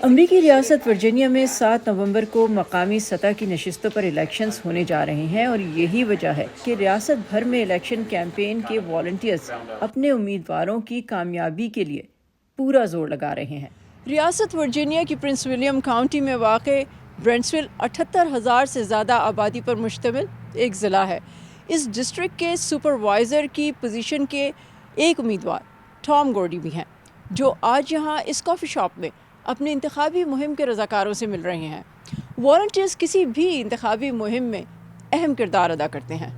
امریکی ریاست ورجینیا میں 7 نومبر کو مقامی سطح کی نشستوں پر الیکشنز ہونے جا رہے ہیں اور یہی وجہ ہے کہ ریاست بھر میں الیکشن کیمپین کے والنٹیئرز اپنے امیدواروں کی کامیابی کے لیے پورا زور لگا رہے ہیں۔ ریاست ورجینیا کی پرنس ولیم کاؤنٹی میں واقع برنٹسول 78,000 سے زیادہ آبادی پر مشتمل ایک ضلع ہے۔ اس ڈسٹرکٹ کے سپروائزر کی پوزیشن کے ایک امیدوار ٹام گورڈی بھی ہیں، جو آج یہاں اس کافی شاپ میں اپنی انتخابی مہم کے رضاکاروں سے مل رہے ہیں۔ والنٹیئرز کسی بھی انتخابی مہم میں اہم کردار ادا کرتے ہیں۔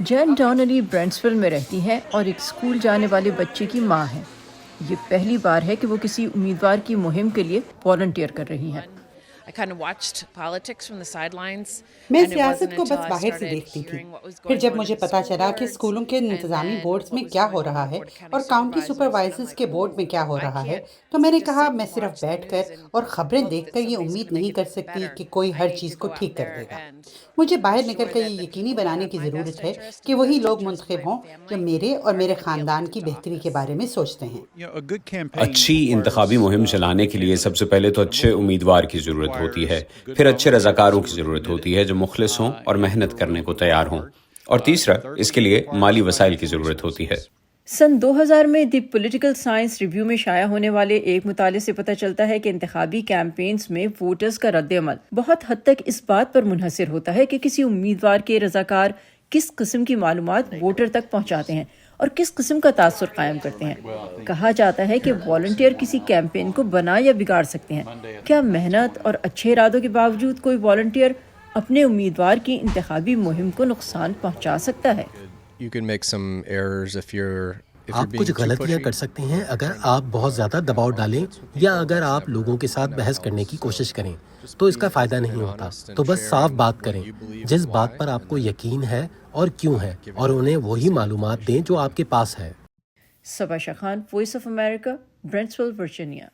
جین ڈونلی برنٹسول میں رہتی ہیں اور ایک اسکول جانے والے بچے کی ماں ہیں۔ یہ پہلی بار ہے کہ وہ کسی امیدوار کی مہم کے لیے والنٹیئر کر رہی ہیں۔ میں سیاست کو بس باہر سے دیکھتی تھی، پھر جب مجھے پتا چلا کہ اسکولوں کے انتظامی بورڈز میں کیا ہو رہا ہے اور کاؤنٹی سپروائزرز کے بورڈ میں کیا ہو رہا ہے، تو میں نے کہا میں صرف بیٹھ کر اور خبریں دیکھ کر یہ امید نہیں کر سکتی کہ کوئی ہر چیز کو ٹھیک کر دے گا۔ مجھے باہر نکل کر یہ یقینی بنانے کی ضرورت ہے کہ وہی لوگ منتخب ہوں جو میرے اور میرے خاندان کی بہتری کے بارے میں سوچتے ہیں۔ اچھی انتخابی مہم چلانے کے لیے سب سے پہلے تو اچھے امیدوار کی ضرورت ہوتی ہے، پھر اچھے رضاکاروں کی ضرورت ہوتی ہے جو مخلص ہوں اور محنت کرنے کو تیار ہوں، اور تیسرا اس کے لیے مالی وسائل کی ضرورت ہوتی ہے۔ سن 2000 میں دی پولیٹیکل سائنس ریویو میں شائع ہونے والے ایک مطالعے سے پتہ چلتا ہے کہ انتخابی کیمپینز میں ووٹرز کا رد عمل بہت حد تک اس بات پر منحصر ہوتا ہے کہ کسی امیدوار کے رضاکار کس قسم کی معلومات ووٹر تک پہنچاتے ہیں اور کس قسم کا تاثر قائم کرتے ہیں۔ کہا جاتا ہے کہ والنٹیئر کسی کیمپین کو بنا یا بگاڑ سکتے ہیں۔ کیا محنت اور اچھے ارادوں کے باوجود کوئی والنٹیئر اپنے امیدوار کی انتخابی مہم کو نقصان پہنچا سکتا ہے؟ آپ کچھ غلطیاں کر سکتے ہیں اگر آپ بہت زیادہ دباؤ ڈالیں یا اگر آپ لوگوں کے ساتھ بحث کرنے کی کوشش کریں تو اس کا فائدہ نہیں ہوتا۔ تو بس صاف بات کریں، جس بات پر آپ کو یقین ہے اور کیوں ہے، اور انہیں وہی معلومات دیں جو آپ کے پاس ہے۔ Saba Shah Khan, Voice of America, Brentsville, Virginia.